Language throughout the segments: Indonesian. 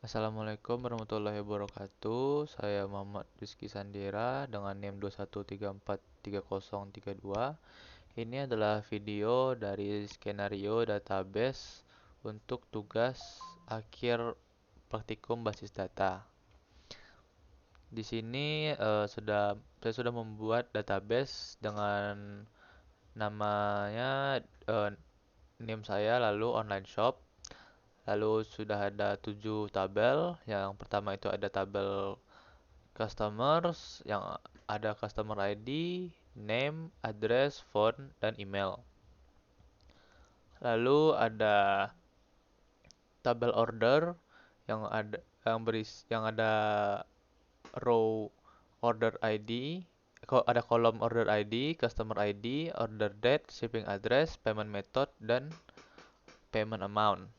Assalamualaikum warahmatullahi wabarakatuh. Saya Muhammad Rizky Sandira dengan NIM 21343032. Ini adalah video dari skenario database untuk tugas akhir praktikum basis data. Di sini saya sudah membuat database dengan namanya NIM saya lalu online shop. Lalu sudah ada 7 tabel. Yang pertama itu ada tabel customers yang ada customer ID, name, address, phone, dan email. Lalu ada tabel order yang ada row order ID, ada kolom order ID, customer ID, order date, shipping address, payment method, dan payment amount.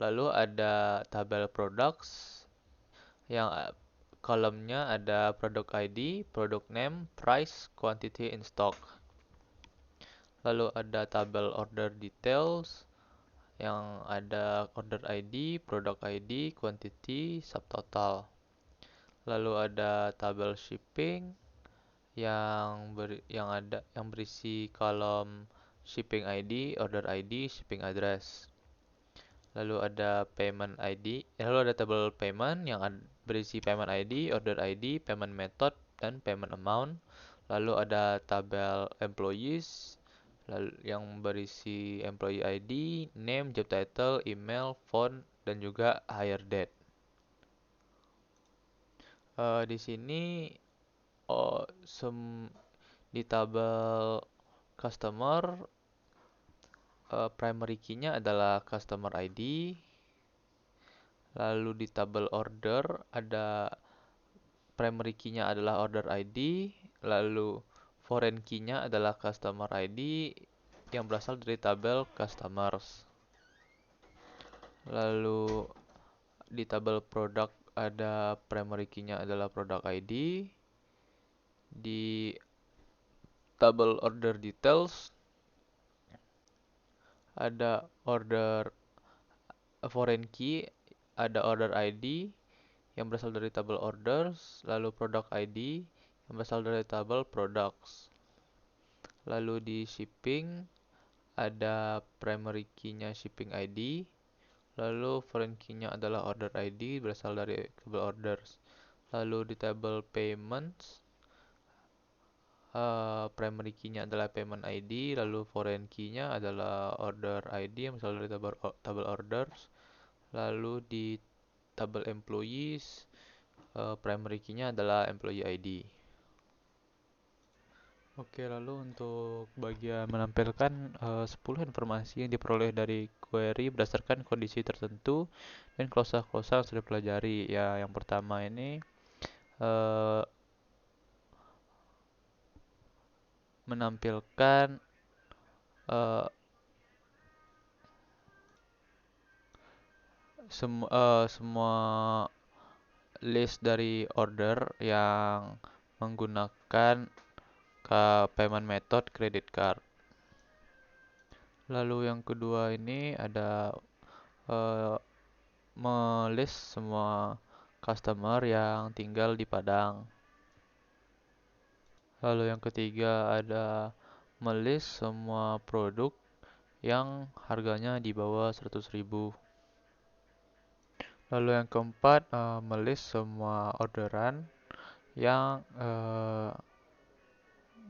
Lalu ada tabel products yang kolomnya ada product ID, product name, price, quantity in stock. Lalu ada tabel order details yang ada order ID, product ID, quantity, subtotal. Lalu ada tabel shipping yang berisi kolom shipping ID, order ID, shipping address. Lalu ada payment ID, lalu ada tabel payment yang berisi payment ID, order ID, payment method, dan payment amount. Lalu ada tabel employees yang berisi employee ID, name, job title, email, phone, dan juga hire date. Di sini oh, di tabel customer, primary key-nya adalah customer ID. Lalu di tabel order ada primary key-nya adalah order ID, lalu foreign key-nya adalah customer ID yang berasal dari tabel customers. Lalu di tabel product ada primary key-nya adalah product ID. Di tabel order details ada foreign key, ada order ID yang berasal dari tabel orders, lalu product ID yang berasal dari tabel products. Lalu di shipping ada primary key-nya shipping ID, lalu foreign key-nya adalah order ID berasal dari tabel orders. Lalu di tabel payments, primary key-nya adalah payment ID, lalu foreign key-nya adalah order ID yang berasal dari tabel orders. Lalu di tabel employees, primary key-nya adalah employee ID. Oke, lalu untuk bagian menampilkan 10 informasi yang diperoleh dari query berdasarkan kondisi tertentu dan klausa-klausa yang sudah dipelajari. Ya, yang pertama ini uh, menampilkan uh, semua list dari order yang menggunakan payment method credit card. Lalu yang kedua ini ada melist semua customer yang tinggal di Padang. Lalu yang ketiga ada melist semua produk yang harganya di bawah 100.000. Lalu yang keempat melist semua orderan yang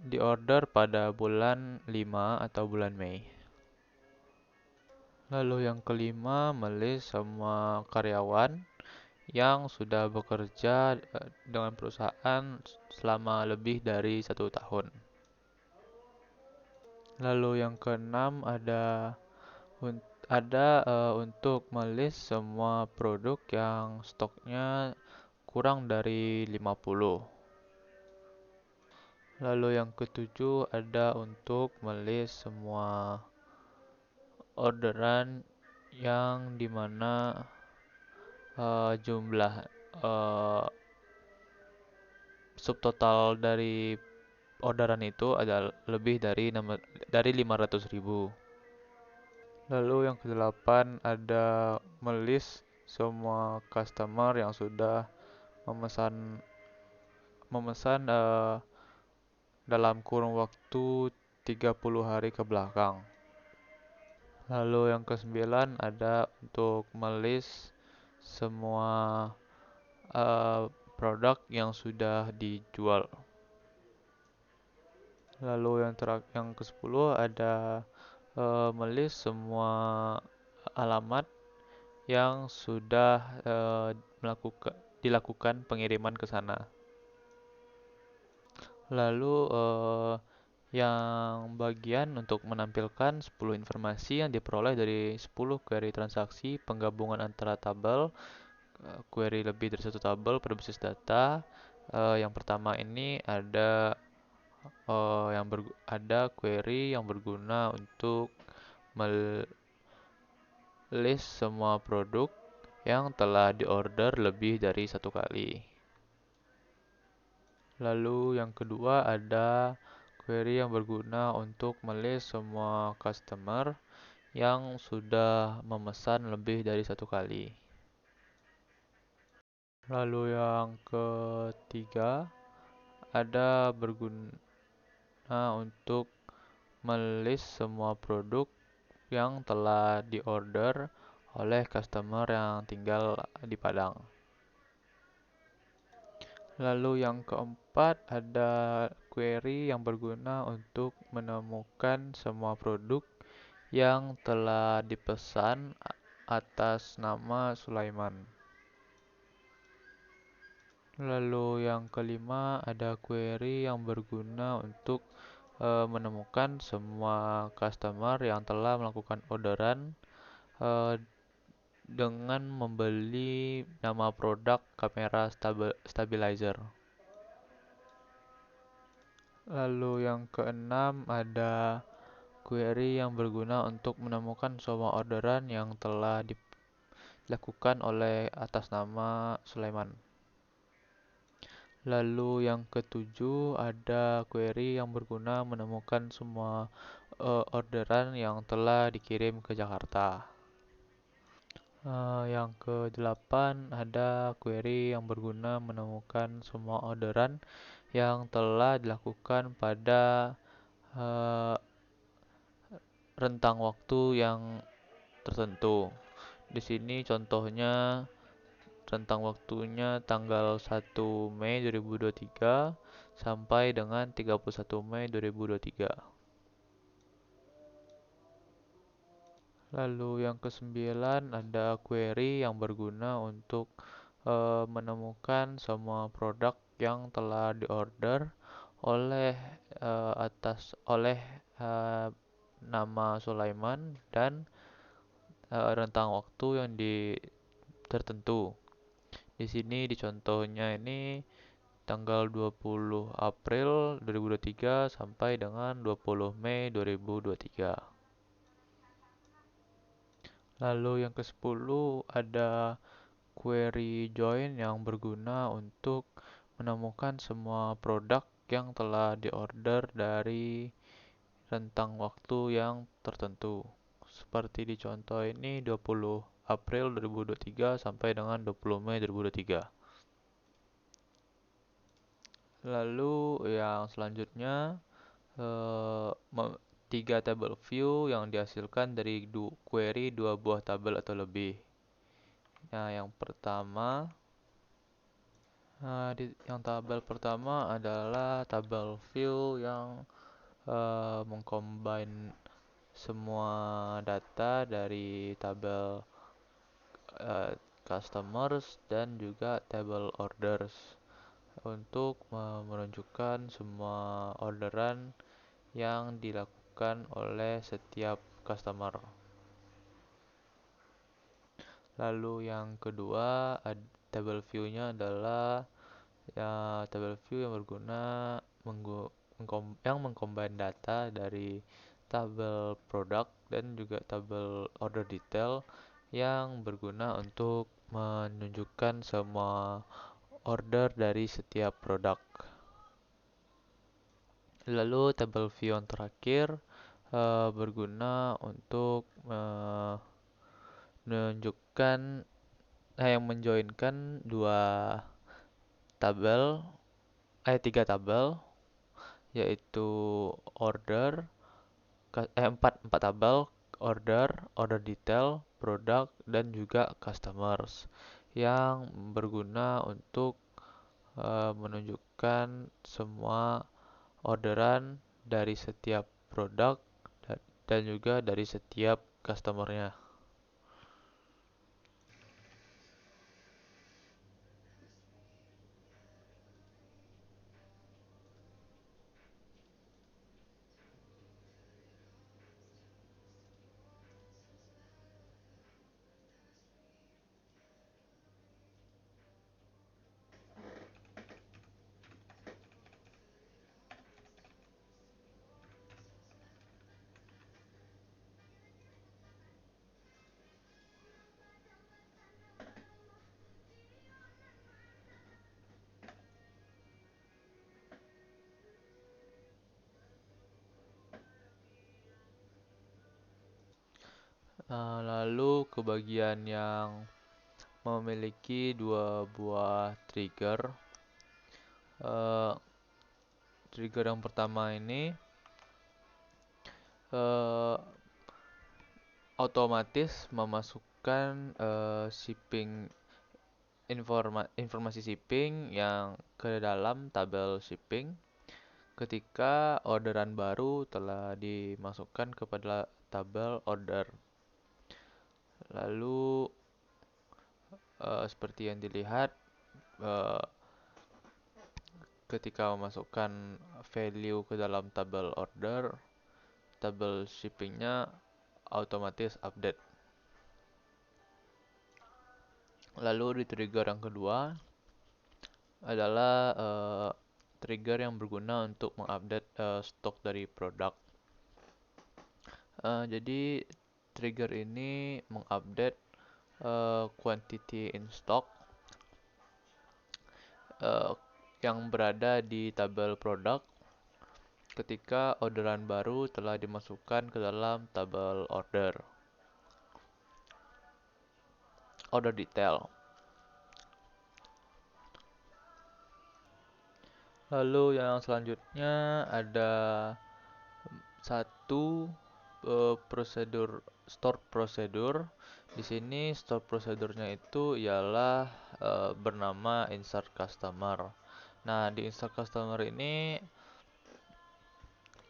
diorder pada bulan 5 atau bulan Mei. Lalu yang kelima melist semua karyawan yang sudah bekerja dengan perusahaan selama lebih dari 1 tahun. Lalu yang keenam untuk melist semua produk yang stoknya kurang dari 50. Lalu yang ketujuh ada untuk melist semua orderan yang dimana jumlah subtotal dari orderan itu adalah lebih dari 500.000. Lalu yang kedelapan ada melist semua customer yang sudah memesan memesan dalam kurun waktu 30 hari ke belakang. Lalu yang kesembilan ada untuk melist semua eh, produk yang sudah dijual. Lalu yang ke-10 ada melist semua alamat yang sudah dilakukan pengiriman ke sana. Lalu yang bagian untuk menampilkan 10 informasi yang diperoleh dari 10 query transaksi penggabungan antara tabel, query lebih dari satu tabel pada basis data. Yang pertama ini ada ada query yang berguna untuk list semua produk yang telah diorder lebih dari satu kali. Lalu yang kedua ada query yang berguna untuk melist semua customer yang sudah memesan lebih dari satu kali. Lalu yang ketiga ada berguna untuk melist semua produk yang telah diorder oleh customer yang tinggal di Padang. Lalu yang keempat ada query yang berguna untuk menemukan semua produk yang telah dipesan atas nama Sulaiman. Lalu yang kelima ada query yang berguna untuk menemukan semua customer yang telah melakukan orderan eh, dengan membeli nama produk kamera stabilizer. Lalu yang keenam ada query yang berguna untuk menemukan semua orderan yang telah dilakukan oleh atas nama Sulaiman. Lalu yang ketujuh ada query yang berguna menemukan semua orderan yang telah dikirim ke Jakarta. Yang kedelapan ada query yang berguna menemukan semua orderan yang telah dilakukan pada uh, rentang waktu yang tertentu. Di sini contohnya rentang waktunya tanggal 1 Mei 2023 sampai dengan 31 Mei 2023. Lalu yang kesembilan ada query yang berguna untuk menemukan semua produk yang telah diorder oleh oleh uh, nama Sulaiman dan rentang waktu yang tertentu. Di sini di contohnya ini tanggal 20 April 2023 sampai dengan 20 Mei 2023. Lalu yang ke-10 ada query join yang berguna untuk menemukan semua produk yang telah diorder dari rentang waktu yang tertentu. Seperti di contoh ini 20 April 2023 sampai dengan 20 Mei 2023. Lalu yang selanjutnya eh, tiga table view yang dihasilkan dari query dua buah tabel atau lebih. Nah, yang tabel pertama adalah tabel view yang mengcombine semua data dari tabel customers dan juga table orders untuk menunjukkan semua orderan yang dilakukan oleh setiap customer. Lalu yang kedua, table view-nya adalah table view yang berguna yang mengcombine data dari tabel produk dan juga tabel order detail yang berguna untuk menunjukkan semua order dari setiap produk. Lalu table view yang terakhir berguna untuk menunjukkan yang menjoinkan tabel, tiga tabel, yaitu order, empat tabel, order detail, product, dan juga customers, yang berguna untuk menunjukkan semua orderan dari setiap produk dan juga dari setiap customernya. Lalu ke bagian yang memiliki dua buah trigger. Eh, Trigger yang pertama ini eh, otomatis memasukkan informasi shipping yang ke dalam tabel shipping ketika orderan baru telah dimasukkan kepada tabel order. Lalu seperti yang dilihat, eh, ketika memasukkan value ke dalam tabel order, tabel shippingnya otomatis update. Lalu di trigger yang kedua adalah trigger yang berguna untuk mengupdate stok dari produk. Jadi trigger ini mengupdate quantity in stock uh, yang berada di tabel produk ketika orderan baru telah dimasukkan ke dalam tabel order detail. Lalu yang selanjutnya ada satu prosedur store prosedur. Di sini store prosedurnya itu ialah bernama insert customer. Nah, di insert customer ini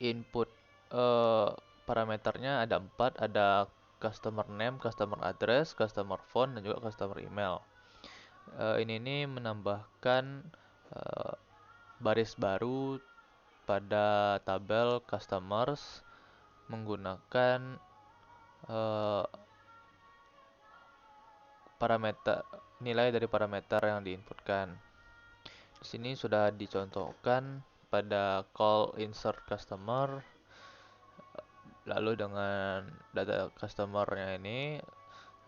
input eh, parameternya ada empat, ada customer name, customer address, customer phone, dan juga customer email. Ini menambahkan eh, baris baru pada tabel customers menggunakan eh, parameter nilai dari parameter yang diinputkan. Di sini sudah dicontohkan pada call insert customer, lalu dengan data customernya ini,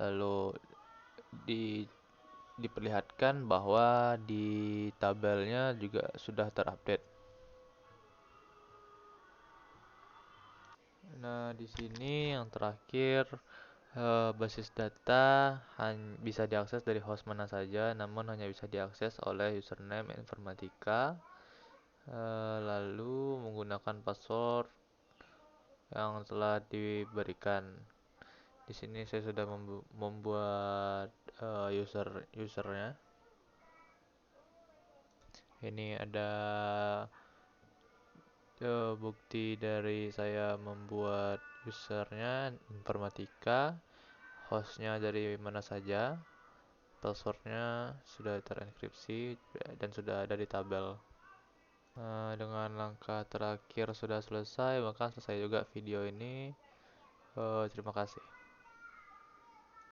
lalu di diperlihatkan bahwa di tabelnya juga sudah terupdate. Nah, di sini yang terakhir, basis data bisa diakses dari host mana saja, namun hanya bisa diakses oleh username Informatika, lalu menggunakan password yang telah diberikan. Di sini saya sudah membuat usernya. Ini ada bukti dari saya membuat usernya Informatika, hostnya dari mana saja, passwordnya sudah terenkripsi dan sudah ada di tabel. Dengan langkah terakhir sudah selesai, maka selesai juga video ini. Terima kasih.